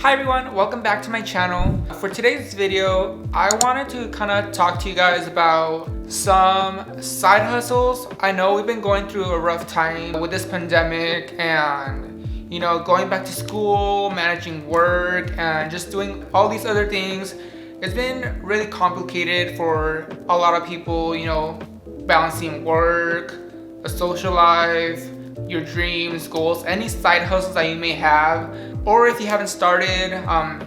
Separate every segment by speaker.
Speaker 1: Hi everyone, welcome back to my channel. For today's video, I wanted to kind of talk to you guys about some side hustles. I know we've been going through a rough time with this pandemic and going back to school, managing work, and just doing all these other things. It's been really complicated for a lot of people, balancing work, a social life, your dreams, goals, any side hustles that you may have, or if you haven't started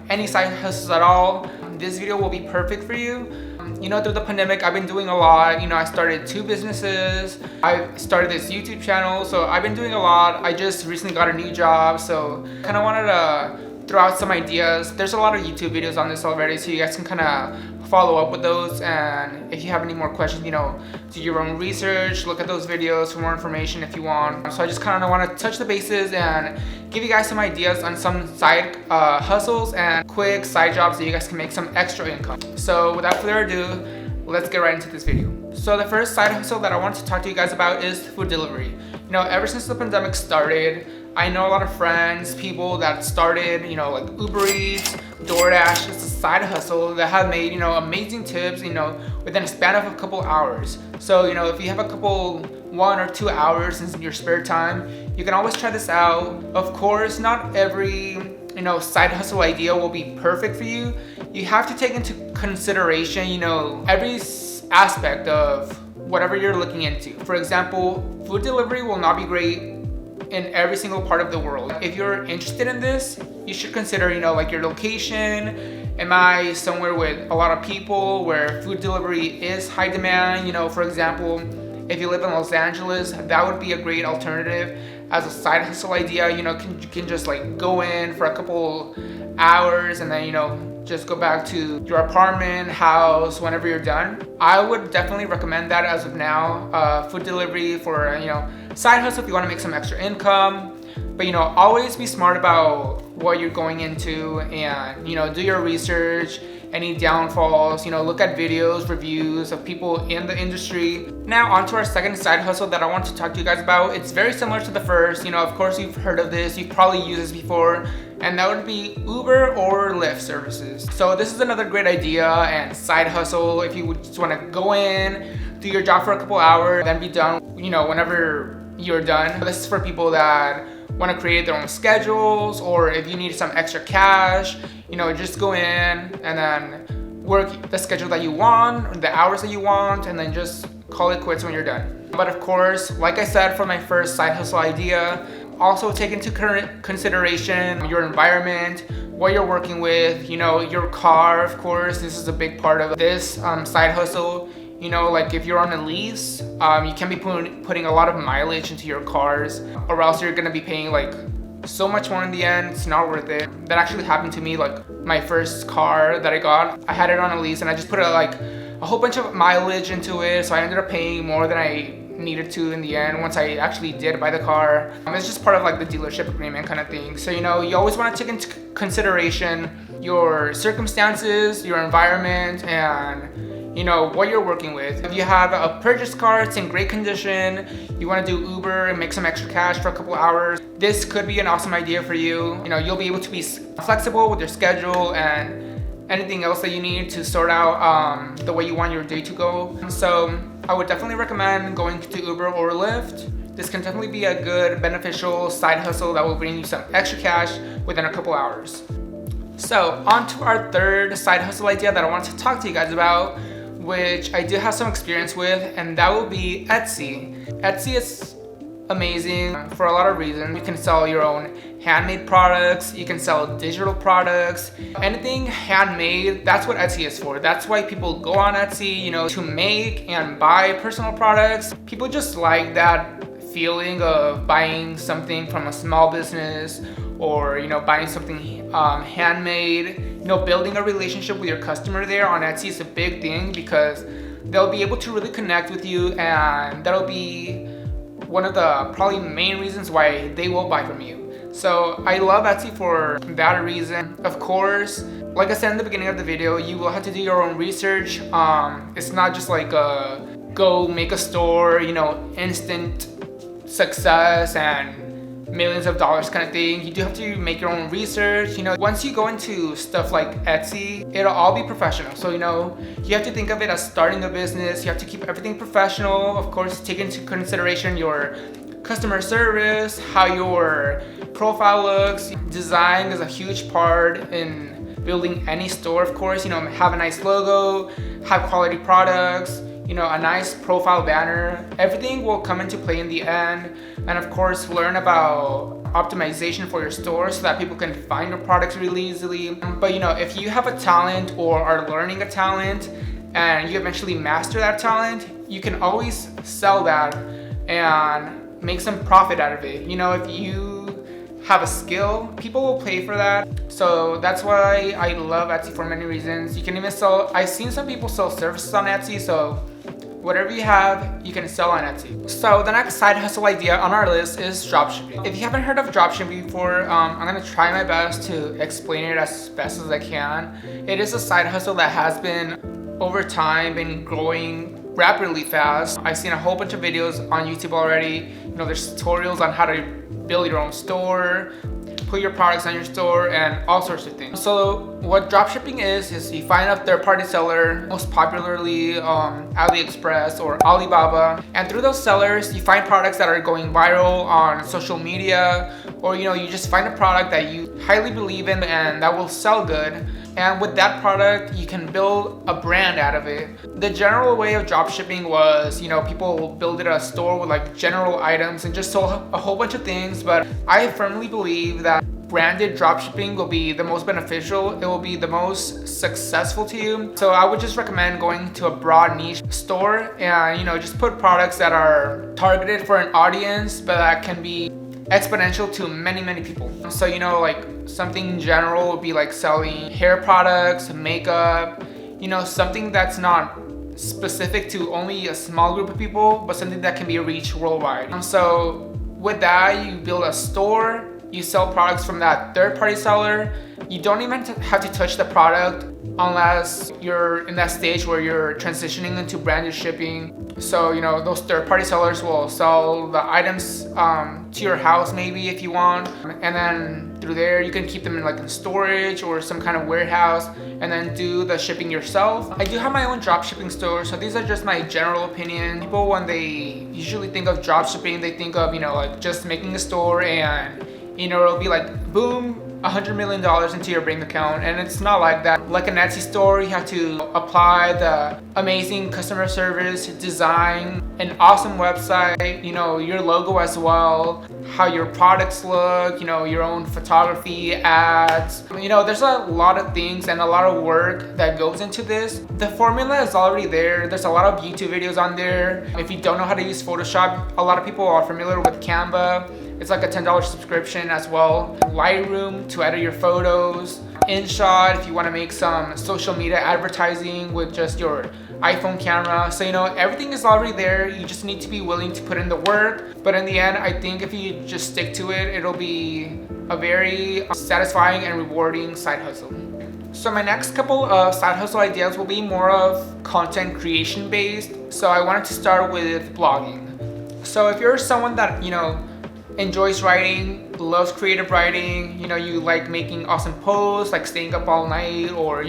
Speaker 1: any side hustles at all, this video will be perfect for you. Through the pandemic, I've been doing a lot. I started 2 businesses. I started this YouTube channel, so I've been doing a lot. I just recently got a new job, so kind of wanted to throw out some ideas. There's a lot of YouTube videos on this already, so you guys can kind of follow up with those. And if you have any more questions, do your own research, look at those videos for more information if you want. So I just kind of want to touch the bases and give you guys some ideas on some side hustles and quick side jobs that you guys can make some extra income. So without further ado, let's get right into this video. So the first side hustle that I want to talk to you guys about is food delivery. Ever since the pandemic started, I know a lot of friends, people that started, like UberLyft, DoorDash. It's a side hustle that have made, amazing tips, within a span of a couple hours. So, if you have a couple 1 or 2 hours in your spare time, you can always try this out. Of course, not every, side hustle idea will be perfect for you. You have to take into consideration, every aspect of whatever you're looking into. For example, food delivery will not be great in every single part of the world. If you're interested in this, you should consider, like your location. Am I somewhere with a lot of people where food delivery is high demand? For example, if you live in Los Angeles, that would be a great alternative as a side hustle idea. You can just like go in for a couple hours and then, just go back to your apartment, house, whenever you're done. I would definitely recommend that as of now. Food delivery for, side hustle if you want to make some extra income. But, always be smart about what you're going into and, do your research, any downfalls, look at videos, reviews of people in the industry. Now on to our second side hustle that I want to talk to you guys about. It's very similar to the first. Of course you've heard of this, you've probably used this before, and that would be Uber or Lyft services. So this is another great idea and side hustle if you just want to go in, do your job for a couple hours, then be done, whenever you're done. This is for people that want to create their own schedules, or if you need some extra cash, just go in and then work the schedule that you want, the hours that you want, and then just call it quits when you're done. But of course, like I said, for my first side hustle idea, also take into consideration your environment, what you're working with, your car, of course. This is a big part of this side hustle. Like if you're on a lease, you can be putting a lot of mileage into your cars, or else you're gonna be paying like so much more in the end. It's not worth it. That actually happened to me. Like my first car that I got, I had it on a lease and I just put a whole bunch of mileage into it, so I ended up paying more than I needed to in the end once I actually did buy the car. It's just part of like the dealership agreement kind of thing. So you always want to take into consideration your circumstances, your environment, and what you're working with. If you have a purchased car, it's in great condition, you want to do Uber and make some extra cash for a couple hours, this could be an awesome idea for you. You'll be able to be flexible with your schedule and anything else that you need to sort out the way you want your day to go. So I would definitely recommend going to Uber or Lyft. This can definitely be a good, beneficial side hustle that will bring you some extra cash within a couple hours. So on to our third side hustle idea that I want to talk to you guys about, which I do have some experience with, and that will be Etsy. Etsy is amazing for a lot of reasons. You can sell your own handmade products, you can sell digital products, anything handmade. That's what Etsy is for. That's why people go on Etsy, to make and buy personal products. People just like that feeling of buying something from a small business, or buying something handmade. Building a relationship with your customer there on Etsy is a big thing, because they'll be able to really connect with you, and that'll be one of the probably main reasons why they will buy from you. So I love Etsy for that reason. Of course, like I said in the beginning of the video, you will have to do your own research. It's not just like go make a store, instant success and millions of dollars kind of thing. You do have to make your own research. Once you go into stuff like Etsy, it'll all be professional. So, you have to think of it as starting a business. You have to keep everything professional. Of course, take into consideration your customer service, how your profile looks. Design is a huge part in building any store, of course. Have a nice logo, have quality products, a nice profile banner. Everything will come into play in the end. And of course, learn about optimization for your store so that people can find your products really easily. But if you have a talent or are learning a talent and you eventually master that talent, you can always sell that and make some profit out of it. If you have a skill, people will pay for that. So that's why I love Etsy for many reasons. You can even sell, I've seen some people sell services on Etsy, so whatever you have, you can sell on Etsy. So the next side hustle idea on our list is dropshipping. If you haven't heard of dropshipping before, I'm gonna try my best to explain it as best as I can. It is a side hustle that has been, over time, been growing rapidly fast. I've seen a whole bunch of videos on YouTube already. There's tutorials on how to build your own store, put your products on your store, and all sorts of things. So what dropshipping is you find a third-party seller, most popularly AliExpress or Alibaba, and through those sellers you find products that are going viral on social media, or you just find a product that you highly believe in and that will sell good. And with that product, you can build a brand out of it. The general way of dropshipping was, people built a store with like general items and just sold a whole bunch of things. But I firmly believe that branded dropshipping will be the most beneficial. It will be the most successful to you. So I would just recommend going to a broad niche store and, just put products that are targeted for an audience, but that can be exponential to many, many people. So, like something general would be like selling hair products, makeup, something that's not specific to only a small group of people, but something that can be reached worldwide. So with that, you build a store, you sell products from that third-party seller. You don't even have to touch the product unless you're in that stage where you're transitioning into branded shipping. So, those third-party sellers will sell the items to your house maybe if you want. And then through there, you can keep them in like in storage or some kind of warehouse and then do the shipping yourself. I do have my own dropshipping store, so these are just my general opinion. People, when they usually think of dropshipping, they think of, like just making a store and, it'll be like, boom, $100 million into your bank account, and it's not like that. Like an Etsy store, you have to apply the amazing customer service, design an awesome website, your logo as well, how your products look, your own photography, ads. There's a lot of things and a lot of work that goes into this. The formula is already there. There's a lot of YouTube videos on there. If you don't know how to use Photoshop, a lot of people are familiar with Canva. It's like a $10 subscription as well. Lightroom to edit your photos. InShot if you want to make some social media advertising with just your iPhone camera. So everything is already there. You just need to be willing to put in the work. But in the end, I think if you just stick to it, it'll be a very satisfying and rewarding side hustle. So my next couple of side hustle ideas will be more of content creation based. So I wanted to start with blogging. So if you're someone that, enjoys writing, loves creative writing, you like making awesome posts, like staying up all night or,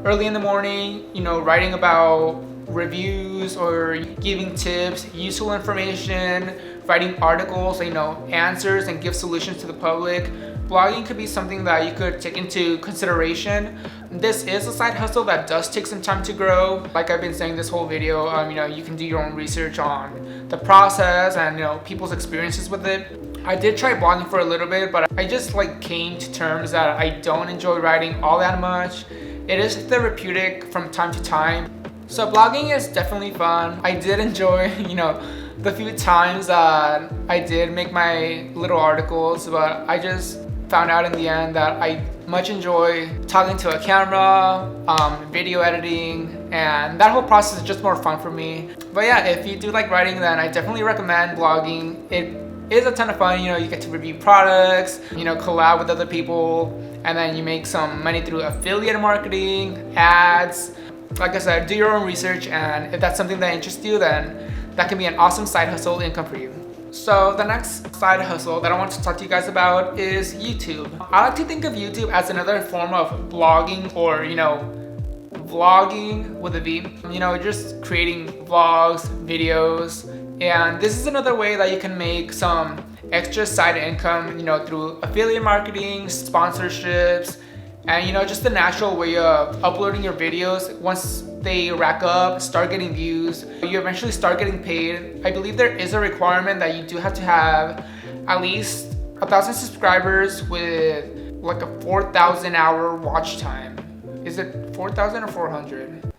Speaker 1: early in the morning, writing about reviews or giving tips, useful information, writing articles, answers and give solutions to the public. Blogging could be something that you could take into consideration. This is a side hustle that does take some time to grow. Like I've been saying this whole video, you can do your own research on the process and people's experiences with it. I did try blogging for a little bit, but I just came to terms that I don't enjoy writing all that much. It is therapeutic from time to time. So blogging is definitely fun. I did enjoy, the few times that I did make my little articles, but I just found out in the end that I much enjoy talking to a camera, video editing, and that whole process is just more fun for me. But yeah, if you do like writing, then I definitely recommend blogging. It is a ton of fun. You get to review products, collab with other people, and then you make some money through affiliate marketing, ads. Like I said, do your own research, and if that's something that interests you, then that can be an awesome side hustle income for you. So the next side hustle that I want to talk to you guys about is YouTube. I like to think of YouTube as another form of blogging, or vlogging with a V. Just creating vlogs, videos, and this is another way that you can make some extra side income, through affiliate marketing, sponsorships, and just the natural way of uploading your videos. Once they rack up, start getting views, you eventually start getting paid. I believe there is a requirement that you do have to have at least 1,000 subscribers with like a 4,000 hour watch time. Is it 4,000 or 400?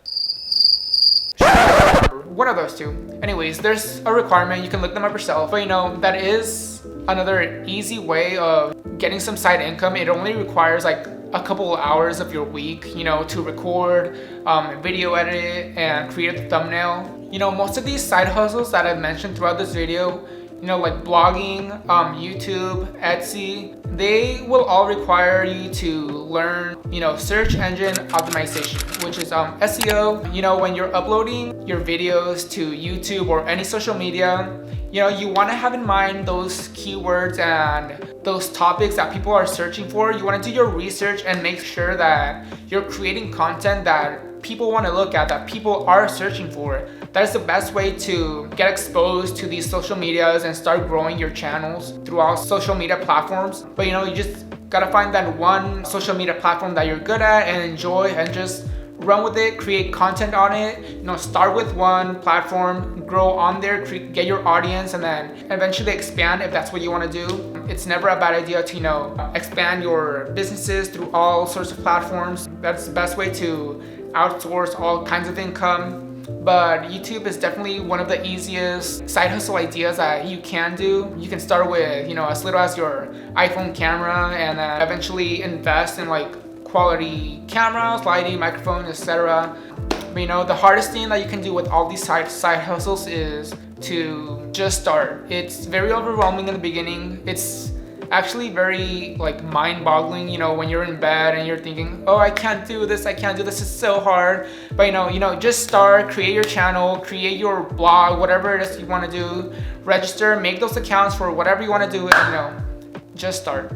Speaker 1: One of those two. Anyways, there's a requirement. You can look them up yourself. But that is another easy way of getting some side income. It only requires like a couple of hours of your week, to record, video edit, and create a thumbnail. Most of these side hustles that I've mentioned throughout this video, like blogging, YouTube, Etsy, they will all require you to learn, search engine optimization, which is SEO. When you're uploading your videos to YouTube or any social media, you want to have in mind those keywords and those topics that people are searching for. You want to do your research and make sure that you're creating content that people want to look at, that people are searching for. That is the best way to get exposed to these social medias and start growing your channels through all social media platforms. But you just gotta find that one social media platform that you're good at and enjoy, and just run with it, create content on it. Start with one platform, grow on there, get your audience, and then eventually expand if that's what you want to do. It's never a bad idea to expand your businesses through all sorts of platforms. That's the best way to outsource all kinds of income. But YouTube is definitely one of the easiest side hustle ideas that you can do. You can start with as little as your iPhone camera, and then eventually invest in like quality cameras, lighting, microphone, etc. But the hardest thing that you can do with all these side hustles is to just start. It's very overwhelming in the beginning. It's actually very like mind-boggling, when you're in bed and you're thinking, oh, I can't do this, it's so hard. But just start, create your channel, create your blog, whatever it is you want to do, register, make those accounts for whatever you want to do, and just start.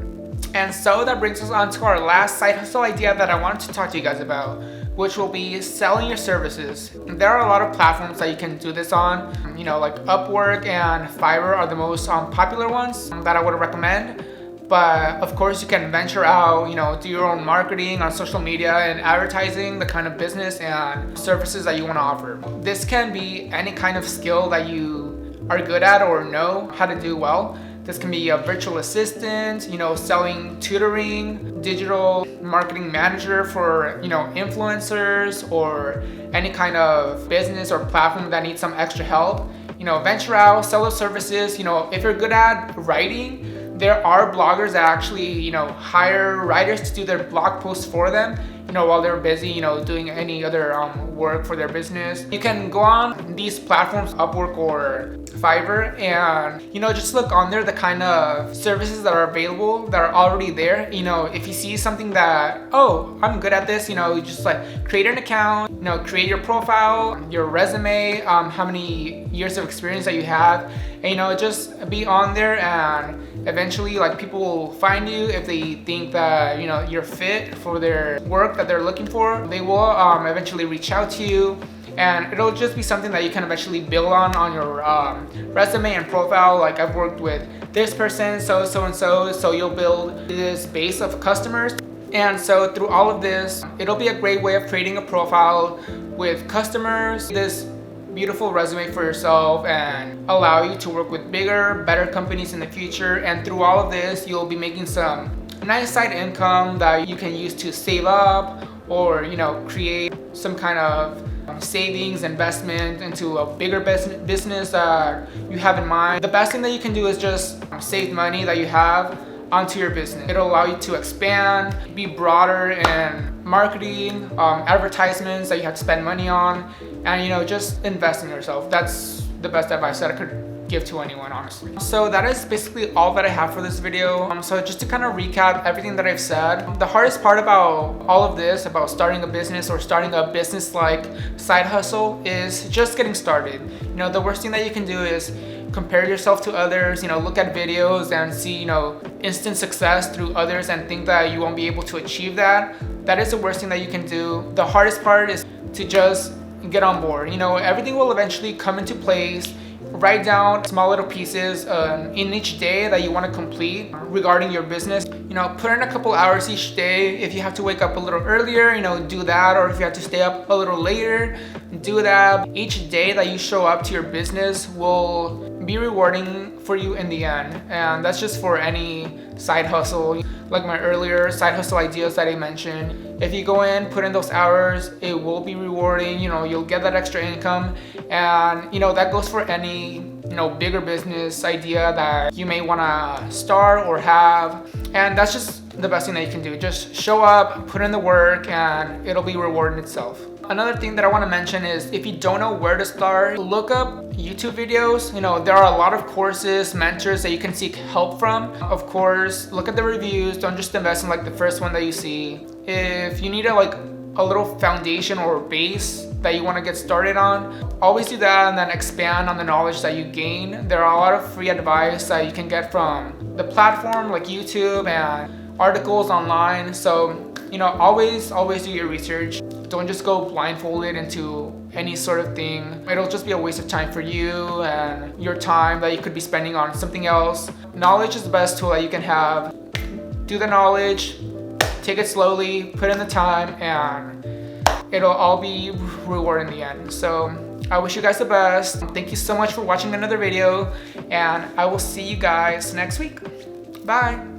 Speaker 1: And so that brings us on to our last side hustle idea that I wanted to talk to you guys about, which will be selling your services. There are a lot of platforms that you can do this on. Like Upwork and Fiverr are the most popular ones that I would recommend. But of course, you can venture out, do your own marketing on social media and advertising the kind of business and services that you want to offer. This can be any kind of skill that you are good at or know how to do well. This can be a virtual assistant, selling tutoring, digital marketing manager for, influencers, or any kind of business or platform that needs some extra help. Venture out, sell those services. If you're good at writing, there are bloggers that actually, hire writers to do their blog posts for them, while they're busy, doing any other work for their business. You can go on these platforms, Upwork or Fiverr, and just look on there the kind of services that are available, that are already there. If you see something that, oh, I'm good at this, you just like create an account, create your profile, your resume, how many years of experience that you have, and just be on there, and eventually like people will find you if they think that you're fit for their work that they're looking for. They will eventually reach out to you, and it'll just be something that you can eventually build on your resume and profile. Like, I've worked with this person, so and so you'll build this base of customers. And so through all of this, it'll be a great way of creating a profile with customers, this beautiful resume for yourself, and allow you to work with bigger, better companies in the future. And through all of this, you'll be making some nice side income that you can use to save up, or create some kind of savings investment into a bigger business that you have in mind. The best thing that you can do is just save money that you have onto your business. It'll allow you to expand, be broader in marketing, advertisements that you have to spend money on, and just invest in yourself. That's the best advice that I could give to anyone, honestly. So that is basically all that I have for this video. So just to kind of recap everything that I've said, the hardest part about all of this, about starting a business or starting a business like side hustle, is just getting started. The worst thing that you can do is compare yourself to others, look at videos and see, instant success through others and think that you won't be able to achieve that. That is the worst thing that you can do. The hardest part is to just get on board. Everything will eventually come into place. Write down small little pieces in each day that you want to complete regarding your business. Put in a couple hours each day. If you have to wake up a little earlier, do that. Or if you have to stay up a little later, do that. Each day that you show up to your business will be rewarding for you in the end. And that's just for any side hustle. Like my earlier side hustle ideas that I mentioned. If you go in, put in those hours, it will be rewarding. You'll get that extra income. And that goes for any bigger business idea that you may want to start or have. And that's just the best thing that you can do. Just show up, put in the work, and it'll be rewarding itself. Another thing that I want to mention is if you don't know where to start, look up YouTube videos. There are a lot of courses, mentors that you can seek help from. Of course, look at the reviews. Don't just invest in the first one that you see. If you need a little foundation or base that you want to get started on, always do that and then expand on the knowledge that you gain. There are a lot of free advice that you can get from the platform like YouTube and articles online. So, always do your research. Don't just go blindfolded into any sort of thing. It'll just be a waste of time for you and your time that you could be spending on something else. Knowledge is the best tool that you can have. Do the knowledge, take it slowly, put in the time, and it'll all be rewarded in the end. So I wish you guys the best. Thank you so much for watching another video, and I will see you guys next week. Bye.